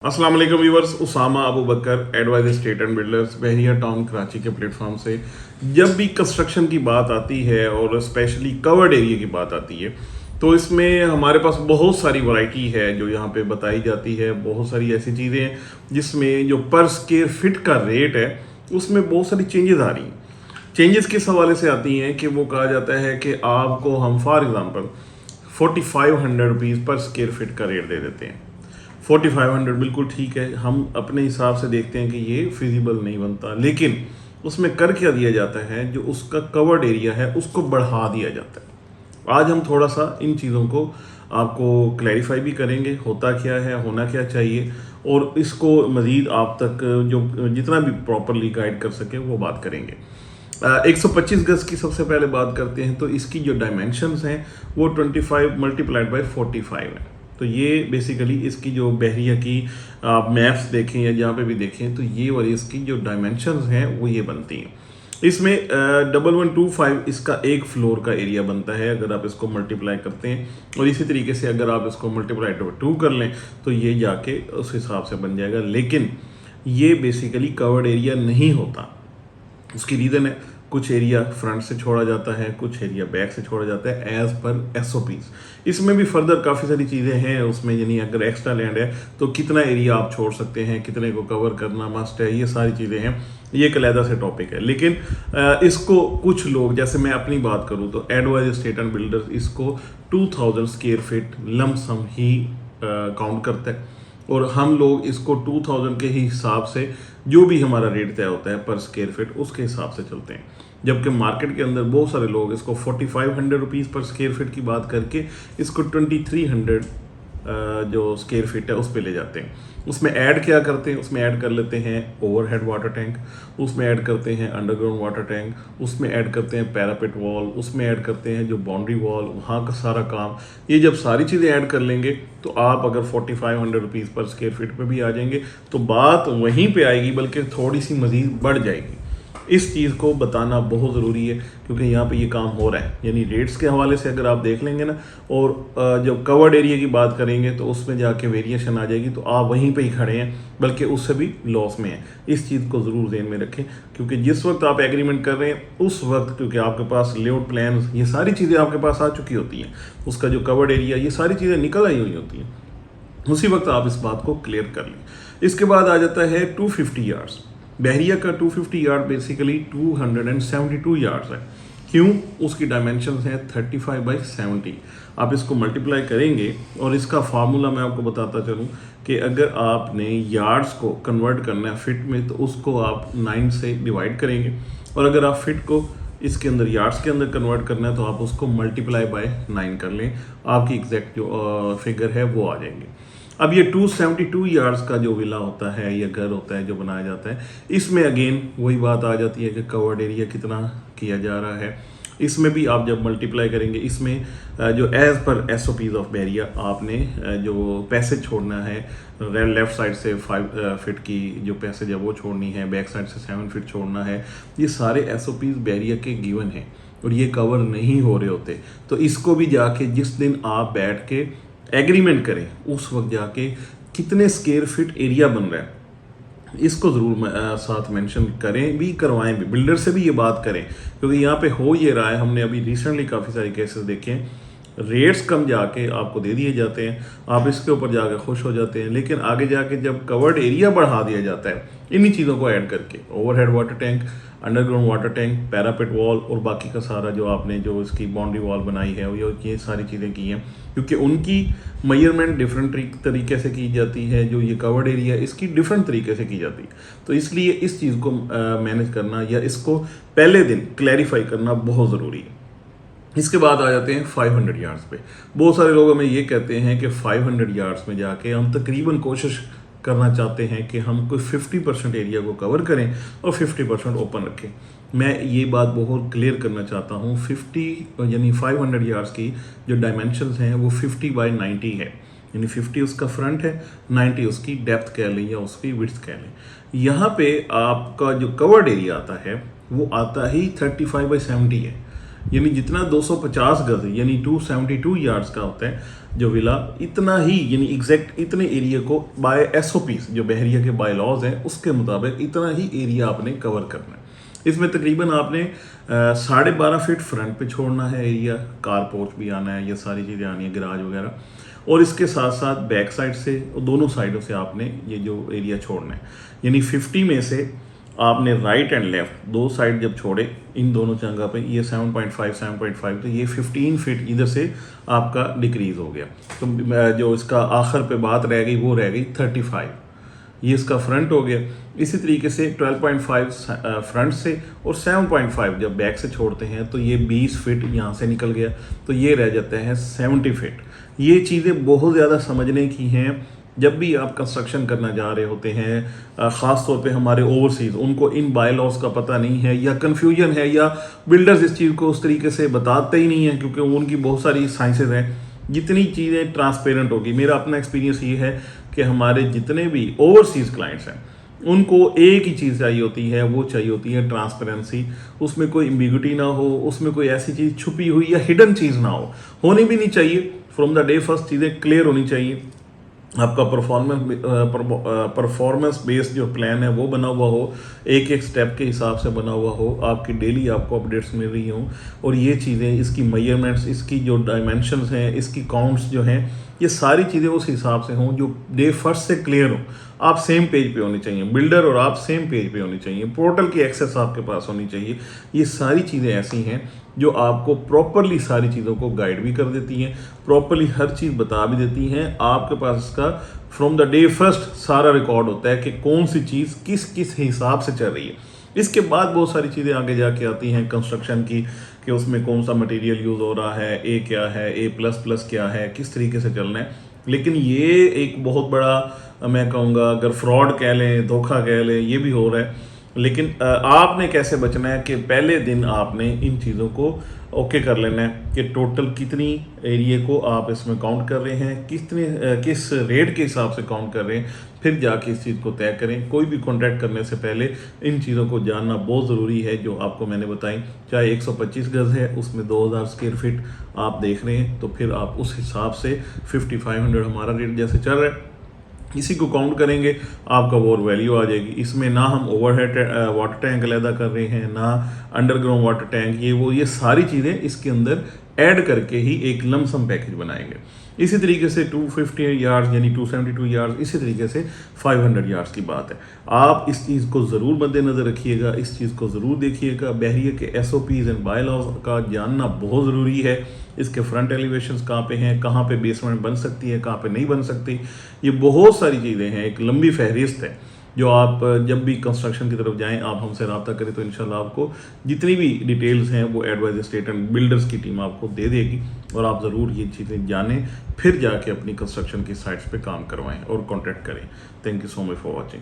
अस्सलाम वालेकुम viewers, Usama Abu Bakar advisor state and builders Bahria town Karachi के प्लेटफॉर्म से जब भी कंस्ट्रक्शन की बात आती है और स्पेशली कवर्ड एरिया की बात आती है तो इसमें हमारे पास बहुत सारी वैरायटी है जो यहाँ पे बताई जाती है। बहुत सारी ऐसी चीज़ें हैं जिसमें जो पर स्क्वायर फिट का रेट है उसमें बहुत सारी चेंजेस आ रही हैं। चेंजेस किस हवाले से आती हैं कि वो कहा जाता है कि आपको हम फॉर एग्ज़ाम्पल 4500 रुपीज़ पर स्क्वायर फिट का रेट दे देते हैं। 4500 बिल्कुल ठीक है, हम अपने हिसाब से देखते हैं कि ये फिजिबल नहीं बनता, लेकिन उसमें कर क्या दिया जाता है, जो उसका कवर्ड एरिया है उसको बढ़ा दिया जाता है। आज हम थोड़ा सा इन चीज़ों को आपको क्लैरिफाई भी करेंगे, होता क्या है, होना क्या चाहिए, और इसको मज़ीद आप तक जो जितना भी प्रॉपरली गाइड कर सके वो बात करेंगे। 125 गज की सबसे पहले बात करते हैं तो इसकी जो डायमेंशंस हैं वो 25 मल्टीप्लाइड बाई 45 है। तो ये बेसिकली इसकी जो बहरिया की आप मैप्स देखें या जहाँ पे भी देखें तो ये वाली इसकी जो डायमेंशंस हैं वो ये बनती हैं। इसमें 1125 इसका एक फ्लोर का एरिया बनता है अगर आप इसको मल्टीप्लाई करते हैं, और इसी तरीके से अगर आप इसको मल्टीप्लाई 2 कर लें तो ये जाके उस हिसाब से बन जाएगा। लेकिन ये बेसिकली कवर्ड एरिया नहीं होता। उसकी रीज़न है, कुछ एरिया फ्रंट से छोड़ा जाता है, कुछ एरिया बैक से छोड़ा जाता है एज पर एसओपीज। इसमें भी फर्दर काफ़ी सारी चीज़ें हैं उसमें, यानी अगर एक्स्ट्रा लैंड है तो कितना एरिया आप छोड़ सकते हैं, कितने को कवर करना मस्ट है, ये सारी चीज़ें हैं। ये एक अलहदा से टॉपिक है। लेकिन इसको कुछ लोग, जैसे मैं अपनी बात करूँ तो एडवाइजर स्टेट एंड बिल्डर्स इसको 2000 स्क्वायर फीट लमसम ही काउंट करता है, और हम लोग इसको 2000 के ही हिसाब से जो भी हमारा रेट तय होता है पर स्क्वायर फीट उसके हिसाब से चलते हैं। जबकि मार्केट के अंदर बहुत सारे लोग इसको 4500 रुपीज़ पर स्क्वायर फीट की बात करके इसको 2300 जो स्क्वायर फीट है उस पर ले जाते हैं। उसमें ऐड क्या करते हैं, उसमें ऐड कर लेते हैं ओवरहेड वाटर टैंक, उसमें ऐड करते हैं अंडरग्राउंड वाटर टैंक, उसमें ऐड करते हैं पैरापेट वॉल, उसमें ऐड करते हैं जो बाउंड्री वॉल, वहाँ का सारा काम। ये जब सारी चीज़ें ऐड कर लेंगे तो आप अगर 4500 रुपीज़ पर स्क्वायर फीट पे भी आ जाएंगे तो बात वहीं पे आएगी, बल्कि थोड़ी सी मज़ीद बढ़ जाएगी। इस चीज़ को बताना बहुत ज़रूरी है क्योंकि यहाँ पे ये काम हो रहा है। यानी रेट्स के हवाले से अगर आप देख लेंगे ना, और जब कवर्ड एरिया की बात करेंगे तो उसमें जाके वेरिएशन आ जाएगी, तो आप वहीं पे ही खड़े हैं, बल्कि उससे भी लॉस में हैं। इस चीज़ को ज़रूर ध्यान में रखें क्योंकि जिस वक्त आप एग्रीमेंट कर रहे हैं उस वक्त, क्योंकि आपके पास लेआउट प्लान ये सारी चीज़ें आपके पास आ चुकी होती हैं, उसका जो कवर्ड एरिया ये सारी चीज़ें निकल आई हुई होती हैं, उसी वक्त आप इस बात को क्लियर कर लें। इसके बाद आ जाता है 250 यार्ड्स। बहरिया का 250 यार्ड बेसिकली 272 यार्ड्स है। क्यों? उसकी डायमेंशंस हैं 35 बाई 70। आप इसको मल्टीप्लाई करेंगे और इसका फार्मूला मैं आपको बताता चलूँ कि अगर आपने यार्ड्स को कन्वर्ट करना है फिट में तो उसको आप 9 से डिवाइड करेंगे, और अगर आप फिट को इसके अंदर यार्ड्स के अंदर कन्वर्ट करना है तो आप उसको मल्टीप्लाई बाय 9 कर लें, आपकी एग्जैक्ट जो फिगर है वो आ जाएंगे। अब ये 272 यार्ड्स का जो विला होता है या घर होता है जो बनाया जाता है, इसमें अगेन वही बात आ जाती है कि कवर्ड एरिया कितना किया जा रहा है। इसमें भी आप जब मल्टीप्लाई करेंगे, इसमें जो एज पर एसओपीज ऑफ बहरिया आपने जो पैसेज छोड़ना है, लेफ्ट साइड से 5 फीट की जो पैसेज है वो छोड़नी है, बैक साइड से 7 फीट छोड़ना है, ये सारे एसओपीज बहरिया के गिवन हैं और ये कवर नहीं हो रहे होते। तो इसको भी जाके जिस दिन आप बैठ के एग्रीमेंट करें उस वक्त जाके कितने स्क्वायर फीट एरिया बन रहा है इसको ज़रूर साथ मेंशन करें भी, करवाएं भी, बिल्डर से भी ये बात करें, क्योंकि यहाँ पे हो ये रहा है। हमने अभी रिसेंटली काफ़ी सारे केसेस देखे हैं, रेट्स कम जाके आपको दे दिए जाते हैं, आप इसके ऊपर जाके खुश हो जाते हैं, लेकिन आगे जाके जब कवर्ड एरिया बढ़ा दिया जाता है इन्हीं चीज़ों को ऐड करके, overhead water tank, underground water tank, parapet wall और बाकी का सारा जो आपने जो इसकी बाउंड्री वॉल बनाई है ये सारी चीज़ें की हैं, क्योंकि उनकी मेजरमेंट डिफरेंट तरीके से की जाती है, जो ये कवर्ड एरिया इसकी डिफरेंट तरीके से की जाती है। तो इसलिए इस चीज़ को मैनेज करना या इसको पहले दिन क्लैरिफाई करना बहुत ज़रूरी है। इसके बाद आ जाते हैं 500 यार्ड्स पे। बहुत सारे लोग हमें ये कहते हैं कि 500 यार्ड्स में जाके हम तकरीबन कोशिश करना चाहते हैं कि हम कोई 50% एरिया को कवर करें और 50% ओपन रखें। मैं ये बात बहुत क्लियर करना चाहता हूँ, 50 यानी 500 यार्ड्स की जो डायमेंशंस हैं वो 50 बाई 90 है, यानी 50 उसका फ्रंट है, 90 उसकी डेप्थ कह लें या उसकी विड्थ कह लें। यहाँ पे आपका जो कवर्ड एरिया आता है वो आता ही 35 बाई 70 है। यानी जितना 250 गज यानी 272 यार्ड्स का होता है जो विला, इतना ही यानी एग्जैक्ट इतने एरिया को बाय एसओपीज जो बहरिया के बाय लॉज हैं उसके मुताबिक इतना ही एरिया आपने कवर करना है। इसमें तकरीबन आपने 12.5 फीट फ्रंट पे छोड़ना है एरिया, कार पोर्च भी आना है, ये सारी चीज़ें आनी है, गराज वगैरह, और इसके साथ साथ बैक साइड से दोनों साइडों से आपने ये जो एरिया छोड़ना है। यानी 50 में से आपने राइट एंड लेफ्ट दो साइड जब छोड़े इन दोनों जगह पे ये 7.5 तो ये 15 फीट इधर से आपका डिक्रीज हो गया। तो जो इसका आखिर पे बात रह गई वो रह गई 35, ये इसका फ्रंट हो गया। इसी तरीके से 12.5 फ्रंट से और 7.5 जब बैक से छोड़ते हैं तो ये 20 फीट यहाँ से निकल गया, तो ये रह जाते हैं 70 फीट। ये चीज़ें बहुत ज़्यादा समझने की हैं जब भी आप कंस्ट्रक्शन करना जा रहे होते हैं। ख़ास तौर पे हमारे ओवरसीज़ उनको इन बाय लॉज का पता नहीं है या कन्फ्यूजन है, या बिल्डर्स इस चीज़ को उस तरीके से बताते ही नहीं हैं क्योंकि उनकी बहुत सारी साइंसेज हैं। जितनी चीज़ें ट्रांसपेरेंट होगी, मेरा अपना एक्सपीरियंस ये है कि हमारे जितने भी ओवरसीज़ क्लाइंट्स हैं उनको एक ही चीज़ चाहिए होती है, वो चाहिए होती है ट्रांसपेरेंसी। उसमें कोई एम्बिग्युइटी ना हो, उसमें कोई ऐसी चीज़ छुपी हुई या हिडन चीज़ ना हो, होनी भी नहीं चाहिए। फ्रॉम द डे फर्स्ट चीज़ें क्लियर होनी चाहिए। आपका परफॉर्मेंस बेस्ड जो प्लान है वो बना हुआ हो, एक एक स्टेप के हिसाब से बना हुआ हो, आपकी डेली आपको अपडेट्स मिल रही हों, और ये चीज़ें, इसकी मेजरमेंट्स, इसकी जो डायमेंशंस हैं, इसकी काउंट्स जो हैं, ये सारी चीज़ें उस हिसाब से हों जो डे फर्स्ट से क्लियर हो। आप सेम पेज पे होनी चाहिए, बिल्डर और आप सेम पेज पे होनी चाहिए, पोर्टल की एक्सेस आपके पास होनी चाहिए। ये सारी चीज़ें ऐसी हैं जो आपको प्रॉपरली सारी चीज़ों को गाइड भी कर देती हैं, प्रॉपरली हर चीज़ बता भी देती हैं। आपके पास इसका फ्रॉम द डे फर्स्ट सारा रिकॉर्ड होता है कि कौन सी चीज़ किस किस हिसाब से चल रही है। इसके बाद बहुत सारी चीज़ें आगे जाके आती हैं कंस्ट्रक्शन की, कि उसमें कौन सा मटेरियल यूज़ हो रहा है, ए क्या है, A++ क्या है, किस तरीके से चलना है। लेकिन ये एक बहुत बड़ा मैं कहूँगा अगर फ्रॉड कह लें, धोखा कह लें, ये भी हो रहा है। लेकिन आपने कैसे बचना है कि पहले दिन आपने इन चीज़ों को ओके कर लेना है कि टोटल कितनी एरिया को आप इसमें काउंट कर रहे हैं, किस रेट के हिसाब से काउंट कर रहे हैं, फिर जाके इस चीज़ को तय करें। कोई भी कॉन्ट्रैक्ट करने से पहले इन चीज़ों को जानना बहुत ज़रूरी है जो आपको मैंने बताई। चाहे 125 गज़ है उसमें 2000 स्क्वायर फीट आप देख रहे हैं, तो फिर आप उस हिसाब से 5500 हमारा रेट जैसे चल रहा है इसी को काउंट करेंगे, आपका वो वैल्यू आ जाएगी। इसमें ना हम ओवरहेड वाटर टैंक अलहदा कर रहे हैं, ना अंडरग्राउंड वाटर टैंक, ये सारी चीज़ें इसके अंदर ऐड करके ही एक लमसम पैकेज बनाएंगे। इसी तरीके से 250 यार्ड्स यानी 272 यार्ड्स, इसी तरीके से 500 यार्ड्स की बात है। आप इस चीज़ को ज़रूर मद्देनज़र रखिएगा, इस चीज़ को ज़रूर देखिएगा। बहरिया के SOPs एंड बाय लॉज का जानना बहुत ज़रूरी है। इसके फ्रंट एलिवेशंस कहाँ पे हैं, कहाँ पे बेसमेंट बन सकती है, कहाँ पे नहीं बन सकती, ये बहुत सारी चीज़ें हैं, एक लंबी फहरिस्त है जो आप जब भी कंस्ट्रक्शन की तरफ जाएं आप हमसे रब्ता करें तो इंशाल्लाह आपको जितनी भी डिटेल्स हैं वो एडवाइज एस्टेट एंड बिल्डर्स की टीम आपको दे देगी, और आप ज़रूर ये चीज़ें जानें, फिर जाके अपनी कंस्ट्रक्शन की साइट्स पे काम करवाएं और कॉन्टैक्ट करें। Thank you so much for watching.